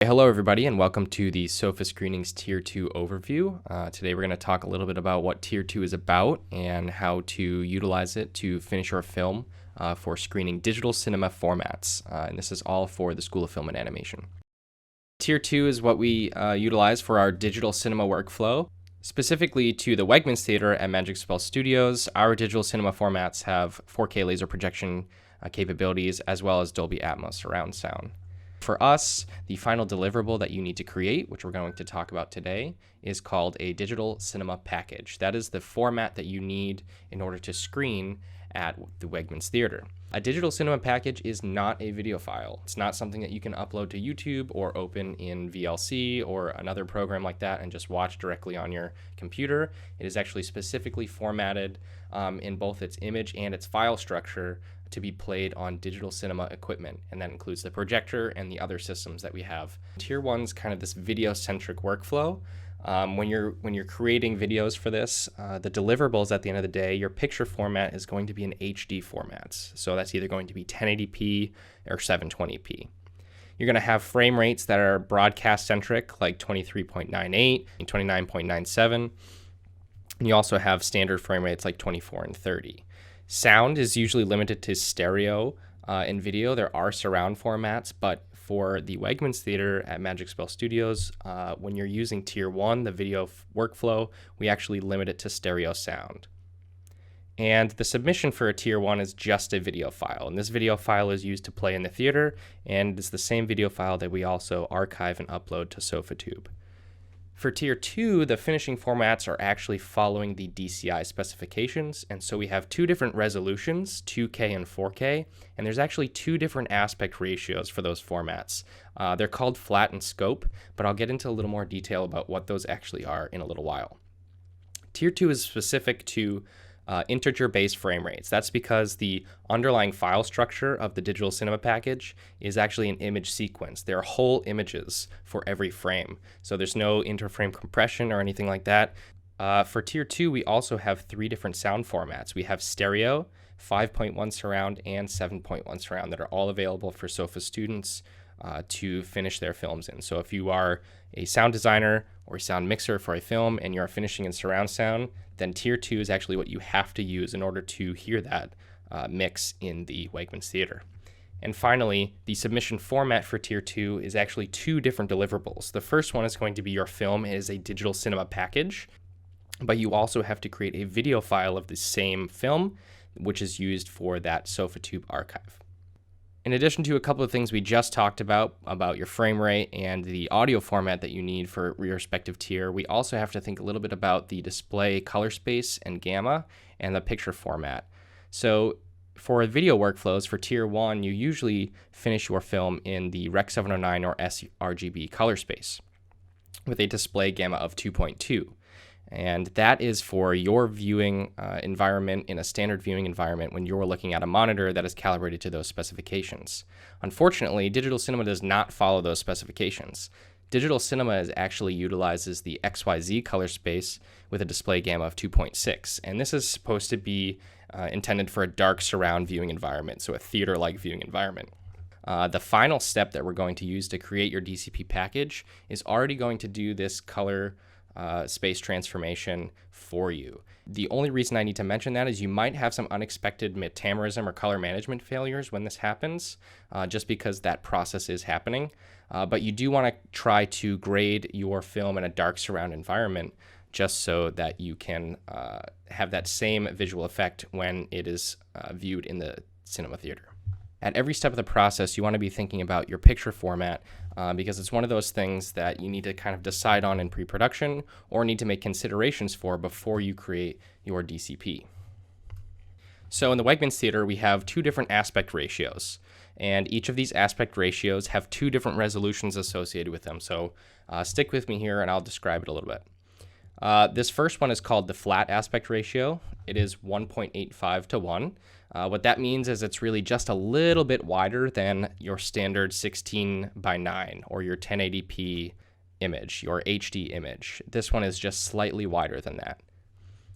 Hello everybody and welcome to the SOFA Screenings Tier 2 overview. Today we're going to talk a little bit about what Tier 2 is about and how to utilize it to finish your film for screening digital cinema formats. And this is all for the School of Film and Animation. Tier 2 is what we utilize for our digital cinema workflow. Specifically to the Wegmans Theater at Magic Spell Studios, our digital cinema formats have 4K laser projection capabilities as well as Dolby Atmos surround sound. For us, the final deliverable that you need to create, which we're going to talk about today, is called a digital cinema package. That is the format that you need in order to screen at the Wegmans Theater. A digital cinema package is not a video file. It's not something that you can upload to YouTube or open in VLC or another program like that and just watch directly on your computer. It is actually specifically formatted in both its image and its file structure to be played on digital cinema equipment, and that includes the projector and the other systems that we have. Tier 1's kind of this video-centric workflow. When you're creating videos for this, the deliverables at the end of the day, your picture format is going to be in HD formats. So that's either going to be 1080p or 720p. You're going to have frame rates that are broadcast-centric, like 23.98 and 29.97. And you also have standard frame rates like 24 and 30. Sound is usually limited to stereo in video. There are surround formats, but for the Wegmans Theater at Magic Spell Studios, when you're using Tier 1, the video workflow, we actually limit it to stereo sound. And the submission for a Tier 1 is just a video file. And this video file is used to play in the theater, and it's the same video file that we also archive and upload to SofaTube. For Tier 2, the finishing formats are actually following the DCI specifications, and so we have two different resolutions, 2K and 4K, and there's actually two different aspect ratios for those formats. They're called flat and scope, but I'll get into a little more detail about what those actually are in a little while. Tier 2 is specific to integer-based frame rates. That's because the underlying file structure of the digital cinema package is actually an image sequence. There are whole images for every frame, so there's no interframe compression or anything like that. For Tier 2, we also have three different sound formats. We have stereo, 5.1 surround, and 7.1 surround that are all available for SOFA students to finish their films in. So if you are a sound designer or a sound mixer for a film and you're finishing in surround sound, then Tier 2 is actually what you have to use in order to hear that mix in the Wegmans Theater. And finally, the submission format for Tier 2 is actually two different deliverables. The first one is going to be your film is a digital cinema package, but you also have to create a video file of the same film, which is used for that SofaTube archive. In addition to a couple of things we just talked about your frame rate and the audio format that you need for your respective tier, we also have to think a little bit about the display color space and gamma and the picture format. So for video workflows for Tier 1, you usually finish your film in the Rec 709 or sRGB color space with a display gamma of 2.2. And that is for your viewing environment in a standard viewing environment when you're looking at a monitor that is calibrated to those specifications. Unfortunately, digital cinema does not follow those specifications. Digital cinema actually utilizes the XYZ color space with a display gamma of 2.6, and this is supposed to be intended for a dark surround viewing environment, so a theater-like viewing environment. The final step that we're going to use to create your DCP package is already going to do this color space transformation for you. The only reason I need to mention that is you might have some unexpected metamerism or color management failures when this happens, just because that process is happening. But you do want to try to grade your film in a dark surround environment just so that you can have that same visual effect when it is viewed in the cinema theater. At every step of the process, you want to be thinking about your picture format because it's one of those things that you need to kind of decide on in pre-production or need to make considerations for before you create your DCP. So in the Wegmans Theater, we have two different aspect ratios, and each of these aspect ratios have two different resolutions associated with them. So stick with me here and I'll describe it a little bit. This first one is called the flat aspect ratio. It is 1.85 to 1. What that means is it's really just a little bit wider than your standard 16:9 or your 1080p image, your HD image. This one is just slightly wider than that.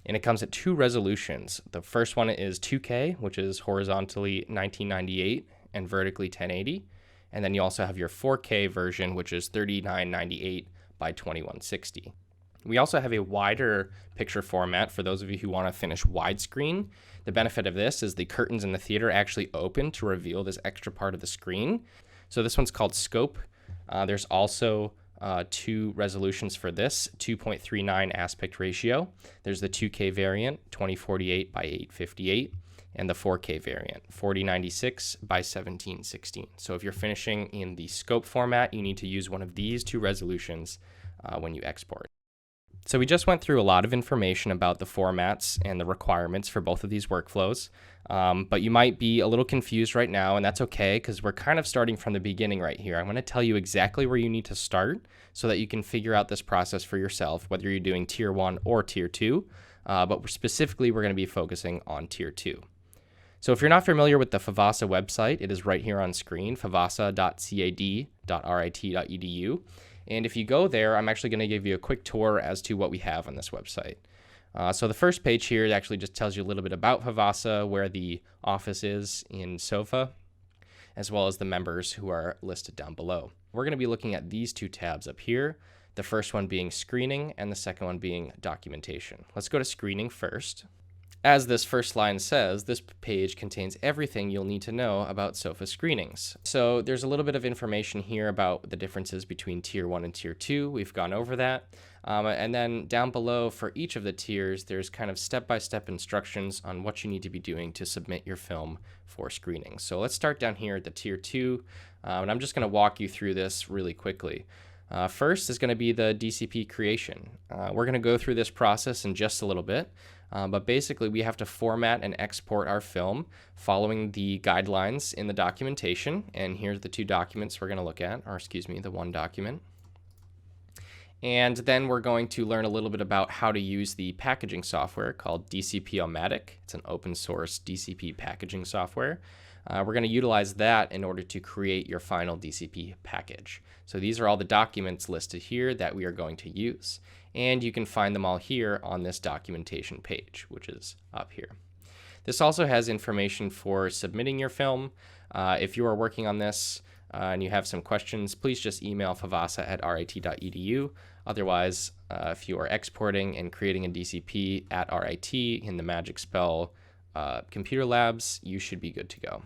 And it comes at two resolutions. The first one is 2K, which is horizontally 1998 and vertically 1080. And then you also have your 4K version, which is 3998 by 2160. We also have a wider picture format for those of you who want to finish widescreen. The benefit of this is the curtains in the theater actually open to reveal this extra part of the screen. So this one's called scope. There's also two resolutions for this, 2.39 aspect ratio. There's the 2K variant, 2048 by 858, and the 4K variant, 4096 by 1716. So if you're finishing in the scope format, you need to use one of these two resolutions when you export. So we just went through a lot of information about the formats and the requirements for both of these workflows, but you might be a little confused right now, and that's okay because we're kind of starting from the beginning right here. I'm going to tell you exactly where you need to start so that you can figure out this process for yourself, whether you're doing Tier 1 or Tier 2, but specifically we're going to be focusing on Tier 2. So if you're not familiar with the Favasa website, it is right here on screen, favasa.cad.rit.edu. And if you go there, I'm actually going to give you a quick tour as to what we have on this website. So the first page here actually just tells you a little bit about Favasa, where the office is in SOFA, as well as the members who are listed down below. We're going to be looking at these two tabs up here, the first one being screening and the second one being documentation. Let's go to screening first. As this first line says, this page contains everything you'll need to know about SOFA screenings. So there's a little bit of information here about the differences between Tier 1 and Tier 2. We've gone over that. And then down below for each of the tiers, there's kind of step-by-step instructions on what you need to be doing to submit your film for screening. So let's start down here at the Tier 2, and I'm just going to walk you through this really quickly. First is going to be the DCP creation. We're going to go through this process in just a little bit. But basically, we have to format and export our film following the guidelines in the documentation. And here's the two documents we're going to look at, or excuse me, the one document. And then we're going to learn a little bit about how to use the packaging software called DCP-O-Matic. It's an open source DCP packaging software. We're going to utilize that in order to create your final DCP package. So these are all the documents listed here that we are going to use. And you can find them all here on this documentation page, which is up here. This also has information for submitting your film. If you are working on this and you have some questions, please just email favasa@rit.edu. Otherwise, if you are exporting and creating a DCP at RIT in the Magic Spell computer labs, you should be good to go.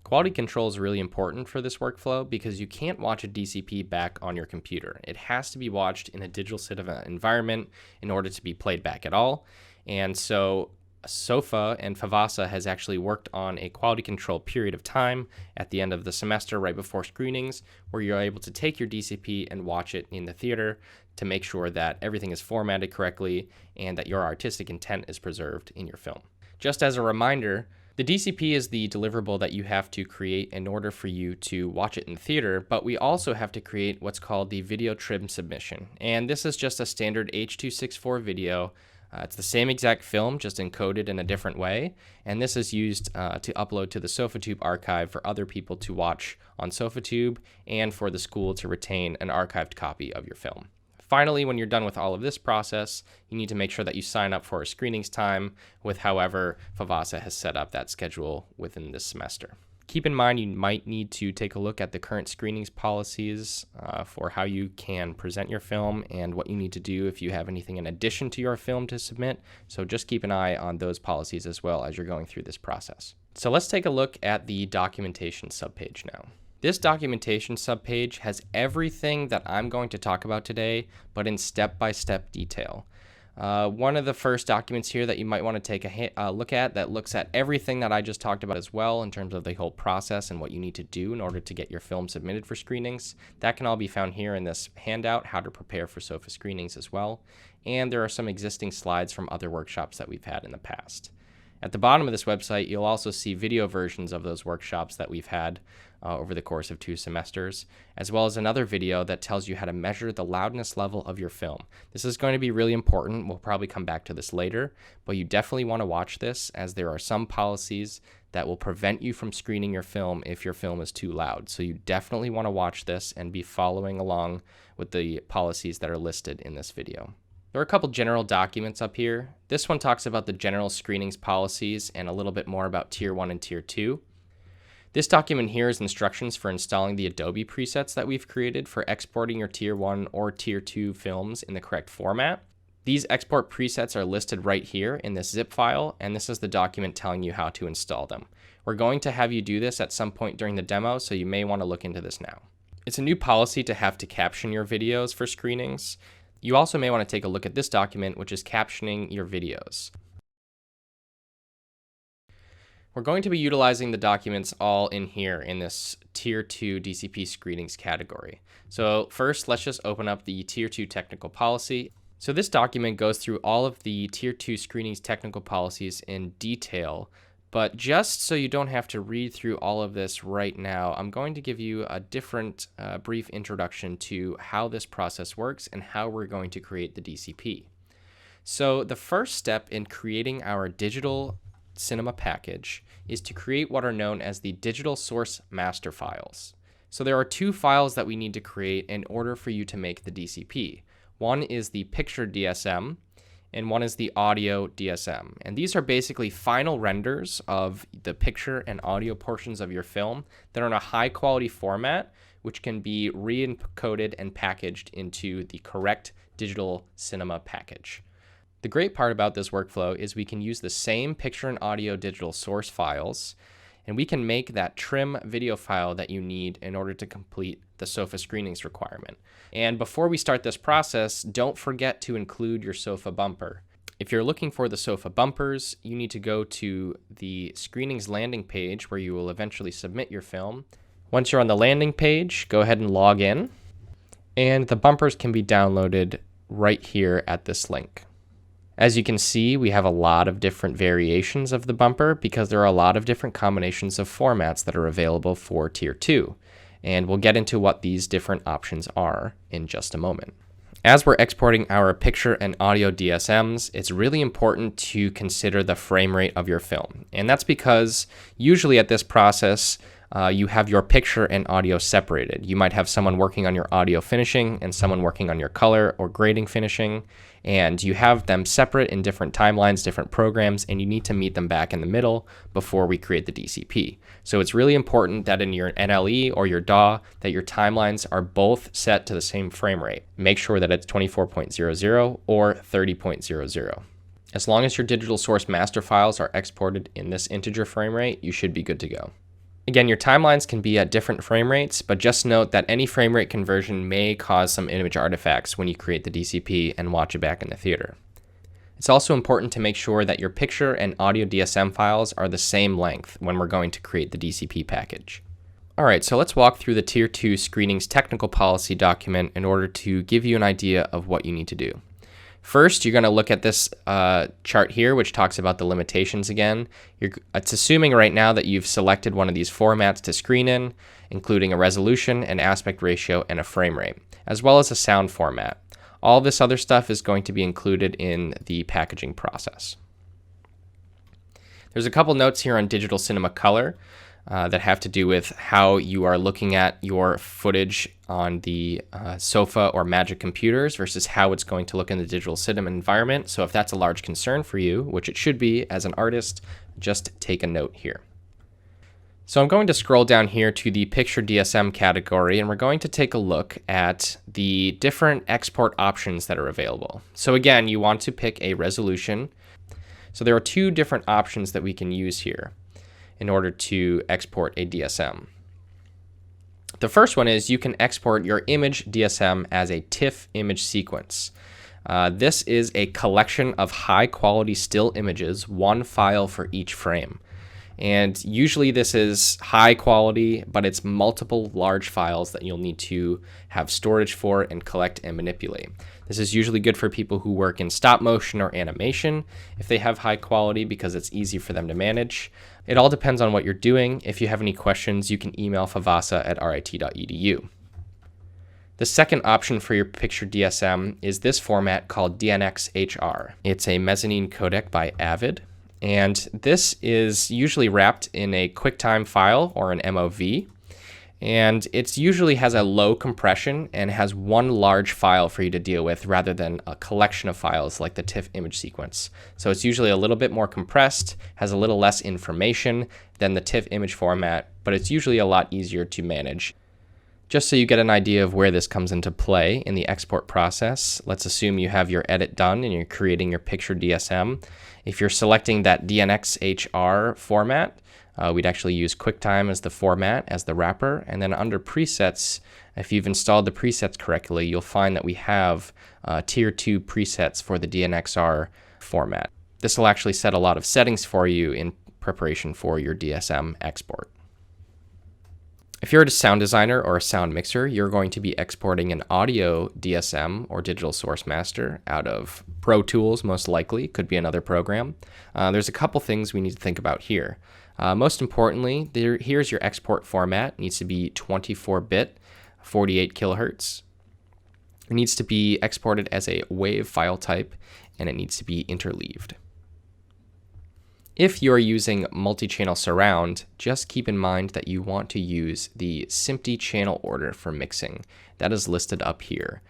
Quality control is really important for this workflow because you can't watch a DCP back on your computer. It has to be watched in a digital cinema environment in order to be played back at all. And so SOFA and Favasa has actually worked on a quality control period of time at the end of the semester right before screenings where you're able to take your DCP and watch it in the theater to make sure that everything is formatted correctly and that your artistic intent is preserved in your film. Just as a reminder, the DCP is the deliverable that you have to create in order for you to watch it in the theater, but we also have to create what's called the video trim submission. And this is just a standard H.264 video. It's the same exact film, just encoded in a different way. And this is used to upload to the SofaTube archive for other people to watch on SofaTube and for the school to retain an archived copy of your film. Finally, when you're done with all of this process, you need to make sure that you sign up for a screenings time with however Favasa has set up that schedule within this semester. Keep in mind you might need to take a look at the current screenings policies for how you can present your film and what you need to do if you have anything in addition to your film to submit. So just keep an eye on those policies as well as you're going through this process. So let's take a look at the documentation subpage now. This documentation subpage has everything that I'm going to talk about today, but in step-by-step detail. One of the first documents here that you might want to take a look at that looks at everything that I just talked about as well in terms of the whole process and what you need to do in order to get your film submitted for screenings. That can all be found here in this handout, how to prepare for SOFA screenings as well. And there are some existing slides from other workshops that we've had in the past. At the bottom of this website, you'll also see video versions of those workshops that we've had over the course of 2 semesters, as well as another video that tells you how to measure the loudness level of your film. This is going to be really important. We'll probably come back to this later, but you definitely want to watch this as there are some policies that will prevent you from screening your film if your film is too loud. So you definitely want to watch this and be following along with the policies that are listed in this video. There are a couple general documents up here. This one talks about the general screenings policies and a little bit more about Tier 1 and Tier 2. This document here is instructions for installing the Adobe presets that we've created for exporting your Tier 1 or Tier 2 films in the correct format. These export presets are listed right here in this zip file, and this is the document telling you how to install them. We're going to have you do this at some point during the demo, so you may want to look into this now. It's a new policy to have to caption your videos for screenings. You also may want to take a look at this document, which is captioning your videos. We're going to be utilizing the documents all in here in this Tier 2 DCP screenings category. So first, let's just open up the Tier 2 technical policy. So this document goes through all of the Tier 2 screenings technical policies in detail, but just so you don't have to read through all of this right now, I'm going to give you a different brief introduction to how this process works and how we're going to create the DCP. So the first step in creating our digital cinema package is to create what are known as the digital source master files. So there are two files that we need to create in order for you to make the DCP. One is the picture DSM, and one is the audio DSM. And these are basically final renders of the picture and audio portions of your film that are in a high quality format, which can be re-encoded and packaged into the correct digital cinema package. The great part about this workflow is we can use the same picture and audio digital source files, and we can make that trim video file that you need in order to complete the SOFA screenings requirement. And before we start this process, don't forget to include your SOFA bumper. If you're looking for the SOFA bumpers, you need to go to the screenings landing page where you will eventually submit your film. Once you're on the landing page, go ahead and log in, and the bumpers can be downloaded right here at this link. As you can see, we have a lot of different variations of the bumper because there are a lot of different combinations of formats that are available for Tier 2. And we'll get into what these different options are in just a moment. As we're exporting our picture and audio DSMs, it's really important to consider the frame rate of your film. And that's because usually at this process, you have your picture and audio separated. You might have someone working on your audio finishing and someone working on your color or grading finishing, and you have them separate in different timelines, different programs, and you need to meet them back in the middle before we create the DCP. So it's really important that in your NLE or your DAW that your timelines are both set to the same frame rate. Make sure that it's 24.00 or 30.00. As long as your digital source master files are exported in this integer frame rate, you should be good to go. Again, your timelines can be at different frame rates, but just note that any frame rate conversion may cause some image artifacts when you create the DCP and watch it back in the theater. It's also important to make sure that your picture and audio DSM files are the same length when we're going to create the DCP package. Alright, so let's walk through the Tier 2 screenings technical policy document in order to give you an idea of what you need to do. First, you're going to look at this chart here, which talks about the limitations again. It's assuming right now that you've selected one of these formats to screen in, including a resolution, an aspect ratio, and a frame rate, as well as a sound format. All this other stuff is going to be included in the packaging process. There's a couple notes here on digital cinema color that have to do with how you are looking at your footage on the SOFA or Magic computers versus how it's going to look in the digital cinema environment. So if that's a large concern for you, which it should be as an artist, just take a note here. So I'm going to scroll down here to the picture DSM category, and we're going to take a look at the different export options that are available. So again, you want to pick a resolution. So there are two different options that we can use here in order to export a DSM. The first one is you can export your image DSM as a TIFF image sequence. This is a collection of high quality still images, one file for each frame. And usually this is high quality, but it's multiple large files that you'll need to have storage for and collect and manipulate. This is usually good for people who work in stop motion or animation if they have high quality because it's easy for them to manage. It all depends on what you're doing. If you have any questions, you can email favasa@rit.edu. The second option for your picture DSM is this format called DNxHR. It's a mezzanine codec by Avid. And this is usually wrapped in a QuickTime file or an MOV. And it usually has a low compression and has one large file for you to deal with rather than a collection of files like the TIFF image sequence. So it's usually a little bit more compressed, has a little less information than the TIFF image format, but it's usually a lot easier to manage. Just so you get an idea of where this comes into play in the export process, let's assume you have your edit done and you're creating your picture DSM. If you're selecting that DNxHR format, we'd actually use QuickTime as the format, as the wrapper, and then under presets, if you've installed the presets correctly, you'll find that we have tier 2 presets for the DNxR format. This will actually set a lot of settings for you in preparation for your DSM export. If you're a sound designer or a sound mixer, you're going to be exporting an audio DSM or digital source master out of Pro Tools, most likely, could be another program. There's a couple things we need to think about here. Most importantly, here's your export format. It needs to be 24-bit, 48 kilohertz. It needs to be exported as a WAV file type, and it needs to be interleaved. If you're using multi-channel surround, just keep in mind that you want to use the SMPTE channel order for mixing. That is listed up here.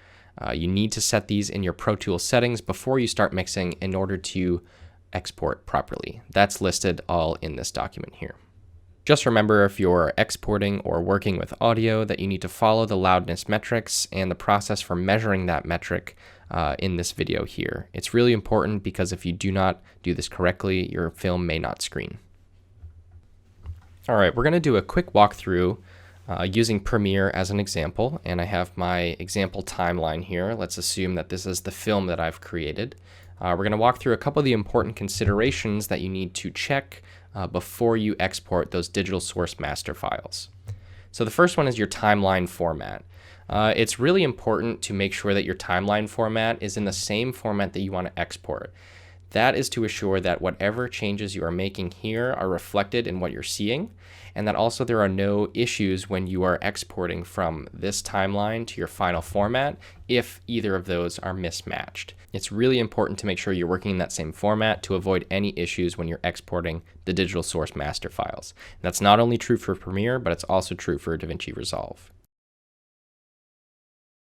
You need to set these in your Pro Tools settings before you start mixing in order to export properly. That's listed all in this document here. Just remember, if you're exporting or working with audio, that you need to follow the loudness metrics and the process for measuring that metric in this video here. It's really important because if you do not do this correctly, your film may not screen. All right, we're going to do a quick walkthrough using Premiere as an example, and I have my example timeline here. Let's assume that this is the film that I've created. We're going to walk through a couple of the important considerations that you need to check before you export those digital source master files. So the first one is your timeline format. It's really important to make sure that your timeline format is in the same format that you want to export. That is to assure that whatever changes you are making here are reflected in what you're seeing, and that also there are no issues when you are exporting from this timeline to your final format if either of those are mismatched. It's really important to make sure you're working in that same format to avoid any issues when you're exporting the digital source master files. And that's not only true for Premiere, but it's also true for DaVinci Resolve.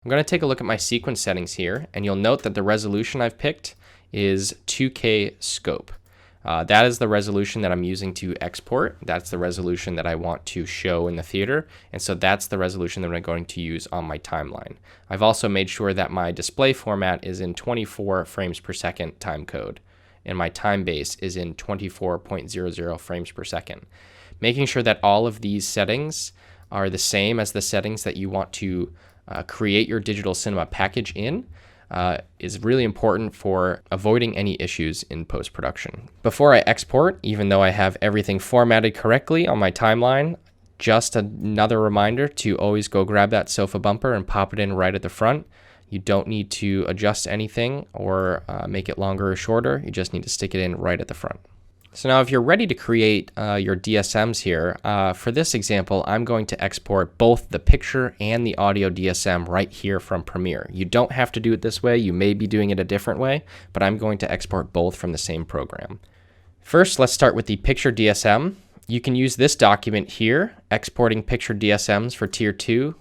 I'm going to take a look at my sequence settings here, and you'll note that the resolution I've picked is 2K scope. That is the resolution that I'm using to export. That's the resolution that I want to show in the theater, and so that's the resolution that I'm going to use on my timeline. I've also made sure that my display format is in 24 frames per second timecode, and my time base is in 24.00 frames per second. Making sure that all of these settings are the same as the settings that you want to create your digital cinema package in is really important for avoiding any issues in post-production. Before I export, even though I have everything formatted correctly on my timeline, just another reminder to always go grab that sofa bumper and pop it in right at the front. You don't need to adjust anything or make it longer or shorter. You just need to stick it in right at the front. So now if you're ready to create your DSMs here, for this example, I'm going to export both the picture and the audio DSM right here from Premiere. You don't have to do it this way. You may be doing it a different way, but I'm going to export both from the same program. First, let's start with the picture DSM. You can use this document here, exporting picture DSMs for tier 2.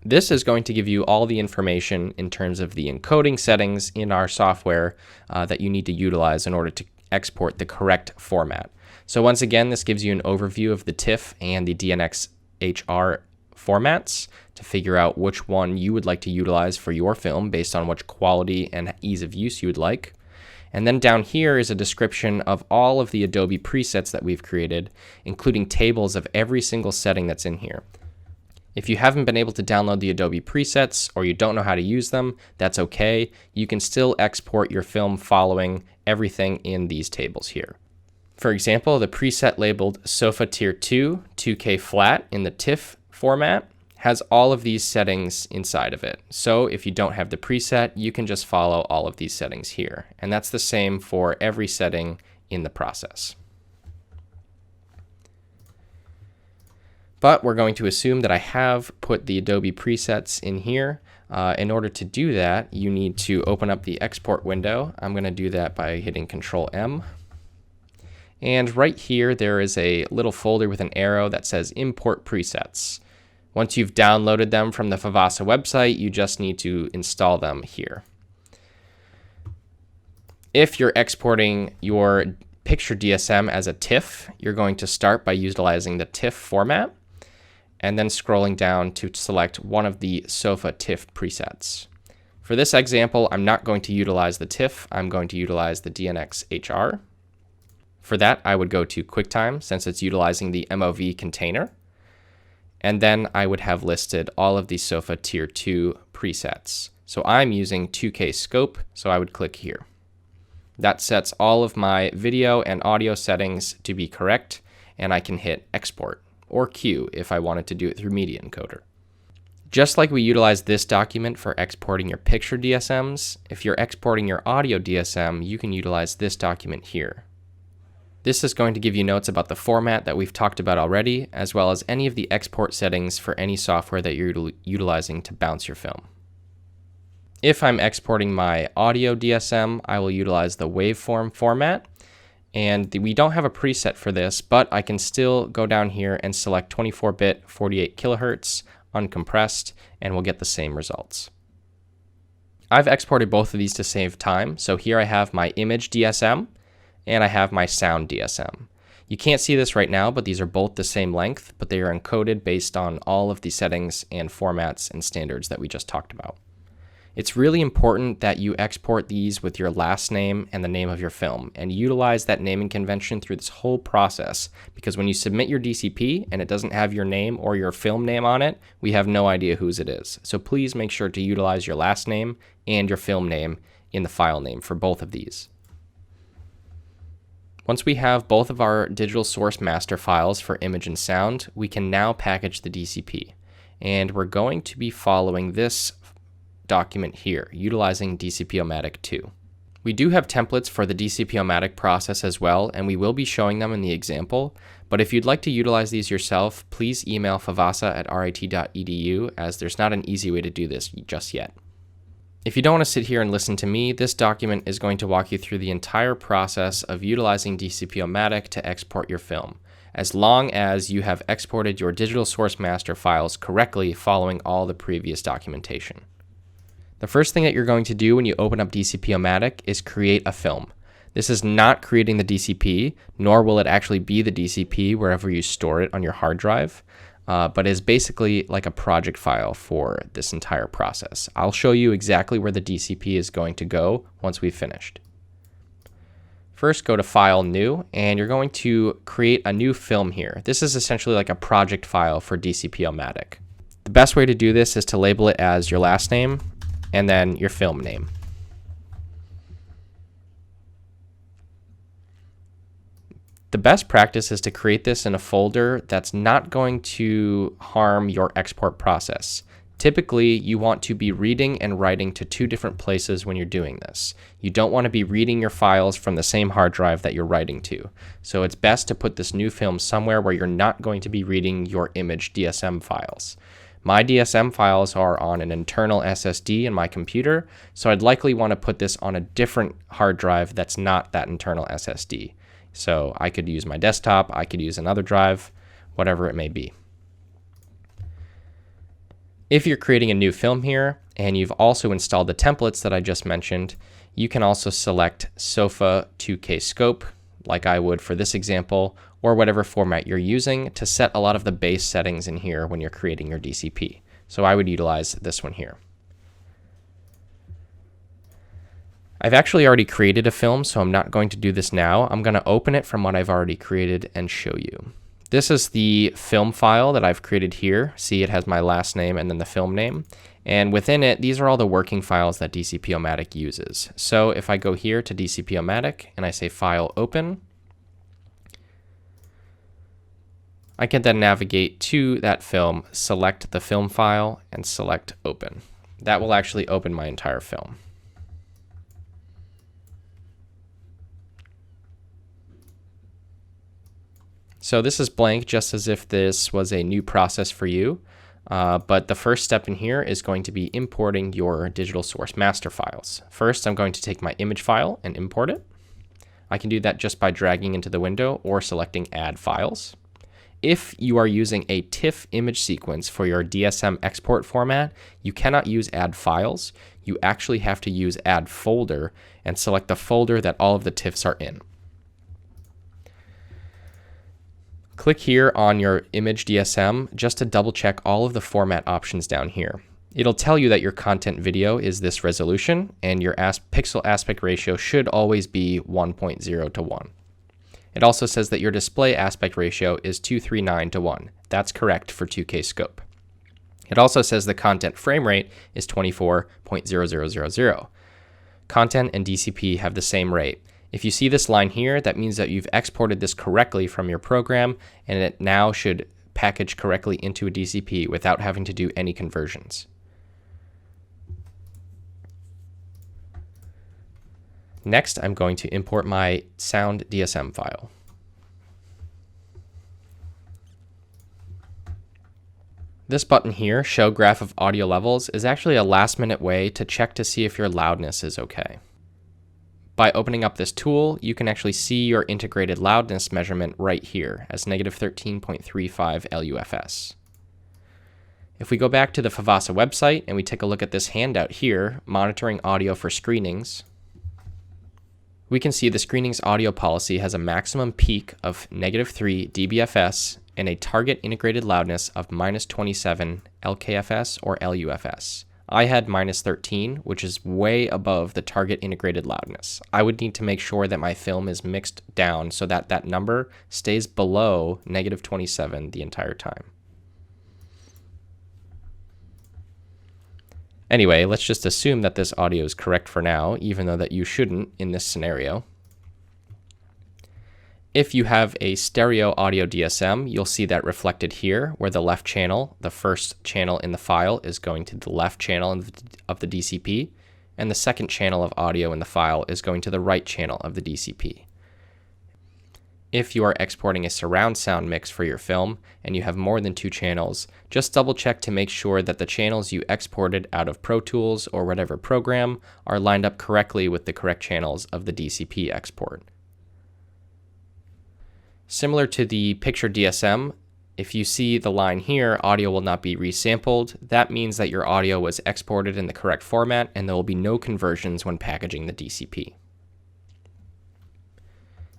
This is going to give you all the information in terms of the encoding settings in our software that you need to utilize in order to export the correct format. So once again, this gives you an overview of the TIFF and the DNxHR formats to figure out which one you would like to utilize for your film based on which quality and ease of use you would like. And then down here is a description of all of the Adobe presets that we've created, including tables of every single setting that's in here. If you haven't been able to download the Adobe presets or you don't know how to use them, that's okay. You can still export your film following everything in these tables here. For example, the preset labeled Sofa Tier 2 2K Flat in the TIFF format has all of these settings inside of it. So if you don't have the preset, you can just follow all of these settings here. And that's the same for every setting in the process. But we're going to assume that I have put the Adobe presets in here. In order to do that, you need to open up the export window. I'm going to do that by hitting Control M. And right here, there is a little folder with an arrow that says Import Presets. Once you've downloaded them from the Favasa website, you just need to install them here. If you're exporting your picture DSM as a TIFF, you're going to start by utilizing the TIFF format. and then scrolling down to select one of the sofa TIFF presets. For this example, I'm not going to utilize the TIFF, I'm going to utilize the DNX HR. For that, I would go to QuickTime since it's utilizing the MOV container. And then I would have listed all of the sofa tier 2 presets. So I'm using 2K scope, so I would click here. That sets all of my video and audio settings to be correct, and I can hit export or Q if I wanted to do it through Media Encoder. Just like we utilize this document for exporting your picture DSMs, if you're exporting your audio DSM, you can utilize this document here. This is going to give you notes about the format that we've talked about already, as well as any of the export settings for any software that you're utilizing to bounce your film. If I'm exporting my audio DSM, I will utilize the waveform format. And we don't have a preset for this, but I can still go down here and select 24-bit 48 kilohertz uncompressed, and we'll get the same results. I've exported both of these to save time. So here I have my image DSM and I have my sound DSM. You can't see this right now, but these are both the same length, but they are encoded based on all of the settings and formats and standards that we just talked about. It's really important that you export these with your last name and the name of your film and utilize that naming convention through this whole process, because when you submit your DCP and it doesn't have your name or your film name on it, we have no idea whose it is. So please make sure to utilize your last name and your film name in the file name for both of these. Once we have both of our digital source master files for image and sound, we can now package the DCP. And we're going to be following this document here, utilizing DCP-O-Matic 2. We do have templates for the DCP-O-Matic process as well, and we will be showing them in the example, but if you'd like to utilize these yourself, please email favasa@rit.edu, as there's not an easy way to do this just yet. If you don't want to sit here and listen to me, this document is going to walk you through the entire process of utilizing DCP-O-Matic to export your film, as long as you have exported your digital source master files correctly following all the previous documentation. The first thing that you're going to do when you open up DCP-O-Matic is create a film. This is not creating the DCP, nor will it actually be the DCP wherever you store it on your hard drive, but is basically like a project file for this entire process. I'll show you exactly where the DCP is going to go once we've finished. First, go to File, New, and you're going to create a new film here. This is essentially like a project file for DCP-O-Matic. The best way to do this is to label it as your last name and then your film name. The best practice is to create this in a folder that's not going to harm your export process. Typically, you want to be reading and writing to two different places when you're doing this. You don't want to be reading your files from the same hard drive that you're writing to. So it's best to put this new film somewhere where you're not going to be reading your image DSM files. My DSM files are on an internal SSD in my computer, so I'd likely want to put this on a different hard drive that's not that internal SSD. So I could use my desktop, I could use another drive, whatever it may be. If you're creating a new film here, and you've also installed the templates that I just mentioned, you can also select SOFA 2K scope, like I would for this example, or whatever format you're using to set a lot of the base settings in here when you're creating your DCP. So I would utilize this one here. I've actually already created a film, so I'm not going to do this now. I'm going to open it from what I've already created and show you. This is the film file that I've created here. See, it has my last name and then the film name. And within it, these are all the working files that DCP-O-Matic uses. So if I go here to DCP-O-Matic and I say File, Open, I can then navigate to that film, select the film file, and select Open. That will actually open my entire film. So this is blank, just as if this was a new process for you. But the first step in here is going to be importing your digital source master files. First, I'm going to take my image file and import it. I can do that just by dragging into the window or selecting Add Files. If you are using a TIFF image sequence for your DSM export format, you cannot use Add Files. You actually have to use Add Folder and select the folder that all of the TIFFs are in. Click here on your image DSM just to double check all of the format options down here. It'll tell you that your content video is this resolution and your pixel aspect ratio should always be 1.0 to 1. It also says that your display aspect ratio is 239 to 1. That's correct for 2K scope. It also says the content frame rate is 24.0000. Content and DCP have the same rate. If you see this line here, that means that you've exported this correctly from your program, and it now should package correctly into a DCP without having to do any conversions. Next, I'm going to import my sound DSM file. This button here, Show Graph of Audio Levels, is actually a last-minute way to check to see if your loudness is okay. By opening up this tool, you can actually see your integrated loudness measurement right here as negative 13.35 LUFS. If we go back to the Favasa website and we take a look at this handout here, Monitoring Audio for Screenings, we can see the screenings audio policy has a maximum peak of negative 3 dBFS and a target integrated loudness of minus 27 LKFS or LUFS. I had minus 13, which is way above the target integrated loudness. I would need to make sure that my film is mixed down so that that number stays below negative 27 the entire time. Anyway, let's just assume that this audio is correct for now, even though that you shouldn't in this scenario. If you have a stereo audio DSM, you'll see that reflected here, where the left channel, the first channel in the file, is going to the left channel of the DCP, and the second channel of audio in the file is going to the right channel of the DCP. If you are exporting a surround sound mix for your film and you have more than 2 channels, just double check to make sure that the channels you exported out of Pro Tools or whatever program are lined up correctly with the correct channels of the DCP export. Similar to the picture DSM, if you see the line here, audio will not be resampled, that means that your audio was exported in the correct format and there will be no conversions when packaging the DCP.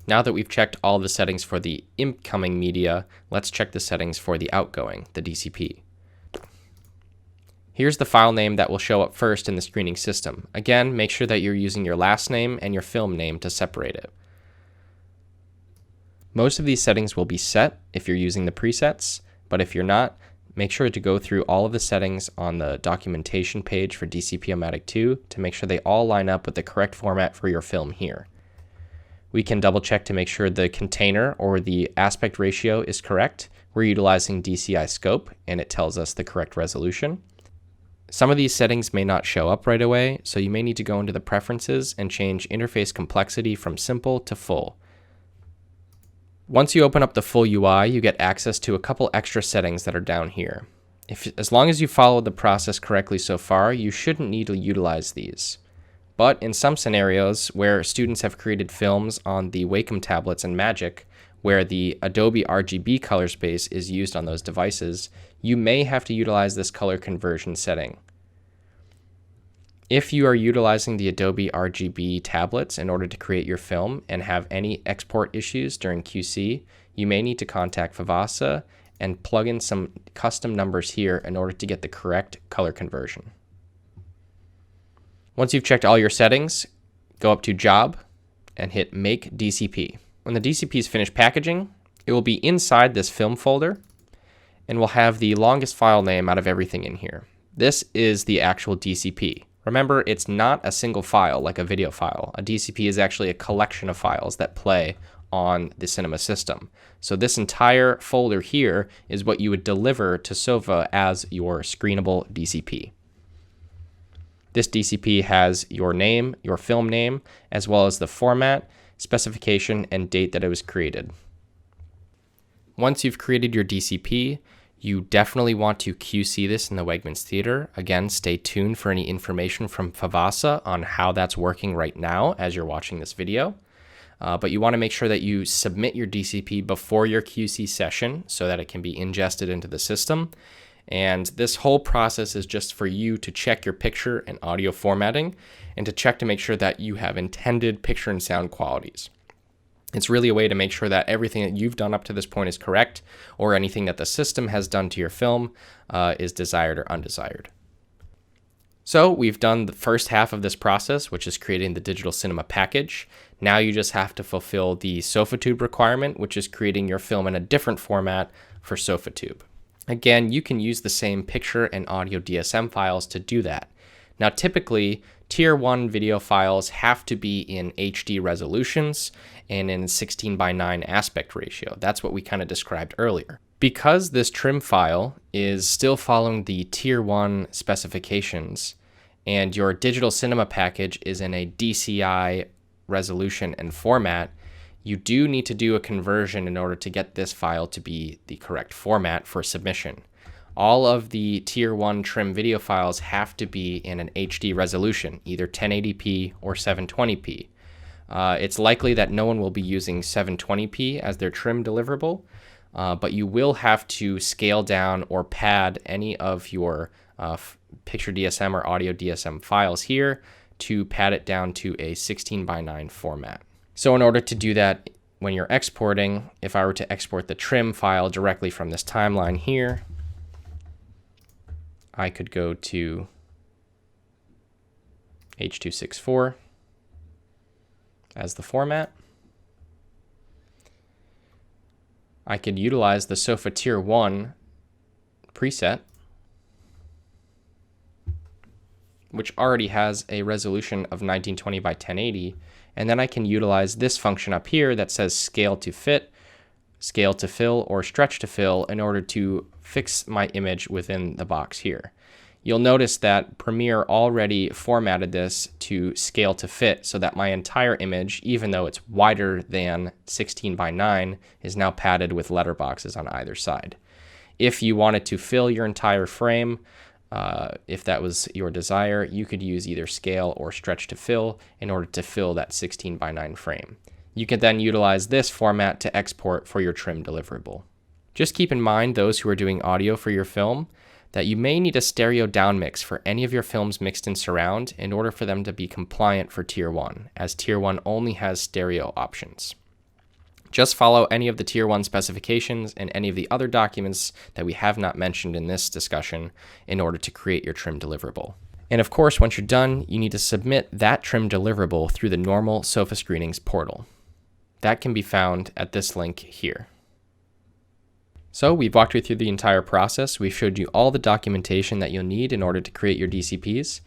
Now that we've checked all the settings for the incoming media, let's check the settings for the outgoing, the DCP. Here's the file name that will show up first in the screening system. Again, make sure that you're using your last name and your film name to separate it. Most of these settings will be set if you're using the presets, but if you're not, make sure to go through all of the settings on the documentation page for DCP-O-Matic 2 to make sure they all line up with the correct format for your film here. We can double check to make sure the container or the aspect ratio is correct. We're utilizing DCI scope and it tells us the correct resolution. Some of these settings may not show up right away, so you may need to go into the preferences and change interface complexity from simple to full. Once you open up the full UI, you get access to a couple extra settings that are down here. As long as you followed the process correctly so far, you shouldn't need to utilize these. But in some scenarios where students have created films on the Wacom tablets and Magic, where the Adobe RGB color space is used on those devices, you may have to utilize this color conversion setting. If you are utilizing the Adobe RGB tablets in order to create your film and have any export issues during QC, you may need to contact Favasa and plug in some custom numbers here in order to get the correct color conversion. Once you've checked all your settings, go up to Job and hit Make DCP. When the DCP is finished packaging, it will be inside this film folder and will have the longest file name out of everything in here. This is the actual DCP. Remember, it's not a single file like a video file. A DCP is actually a collection of files that play on the cinema system. So this entire folder here is what you would deliver to SOFA as your screenable DCP. This DCP has your name, your film name, as well as the format, specification, and date that it was created. Once you've created your DCP, you definitely want to QC this in the Wegmans Theater. Again, stay tuned for any information from Favasa on how that's working right now as you're watching this video. But you want to make sure that you submit your DCP before your QC session so that it can be ingested into the system. And this whole process is just for you to check your picture and audio formatting and to check to make sure that you have intended picture and sound qualities. It's really a way to make sure that everything that you've done up to this point is correct, or anything that the system has done to your film is desired or undesired. So we've done the first half of this process, which is creating the digital cinema package. Now you just have to fulfill the SofaTube requirement, which is creating your film in a different format for SofaTube. Again, you can use the same picture and audio DSM files to do that. Now, typically, Tier 1 video files have to be in HD resolutions and in 16:9 aspect ratio. That's what we kind of described earlier. Because this trim file is still following the Tier 1 specifications and your digital cinema package is in a DCI resolution and format, you do need to do a conversion in order to get this file to be the correct format for submission. All of the Tier 1 trim video files have to be in an HD resolution, either 1080p or 720p. It's likely that no one will be using 720p as their trim deliverable, but you will have to scale down or pad any of your picture DSM or audio DSM files here to pad it down to a 16:9 format. So in order to do that, when you're exporting, if I were to export the trim file directly from this timeline here, I could go to H.264 as the format. I could utilize the Sofa Tier 1 preset, which already has a resolution of 1920 by 1080, and then I can utilize this function up here that says scale to fit, scale to fill, or stretch to fill in order to fix my image within the box here. You'll notice that Premiere already formatted this to scale to fit so that my entire image, even though it's wider than 16:9, is now padded with letterboxes on either side. If you wanted to fill your entire frame, if that was your desire, you could use either scale or stretch to fill in order to fill that 16:9 frame. You can then utilize this format to export for your trim deliverable. Just keep in mind, those who are doing audio for your film, that you may need a stereo down mix for any of your films mixed in surround in order for them to be compliant for Tier 1, as Tier 1 only has stereo options. Just follow any of the Tier 1 specifications and any of the other documents that we have not mentioned in this discussion in order to create your trim deliverable. And of course, once you're done, you need to submit that trim deliverable through the normal Sofa Screenings portal. That can be found at this link here. So we've walked you through the entire process. We've showed you all the documentation that you'll need in order to create your DCPs,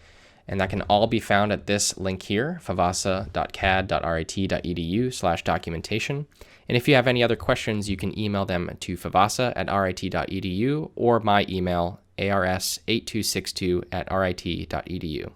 and that can all be found at this link here, favasa.cad.rit.edu/documentation. And if you have any other questions, you can email them to favasa@rit.edu or my email, ars8262@rit.edu.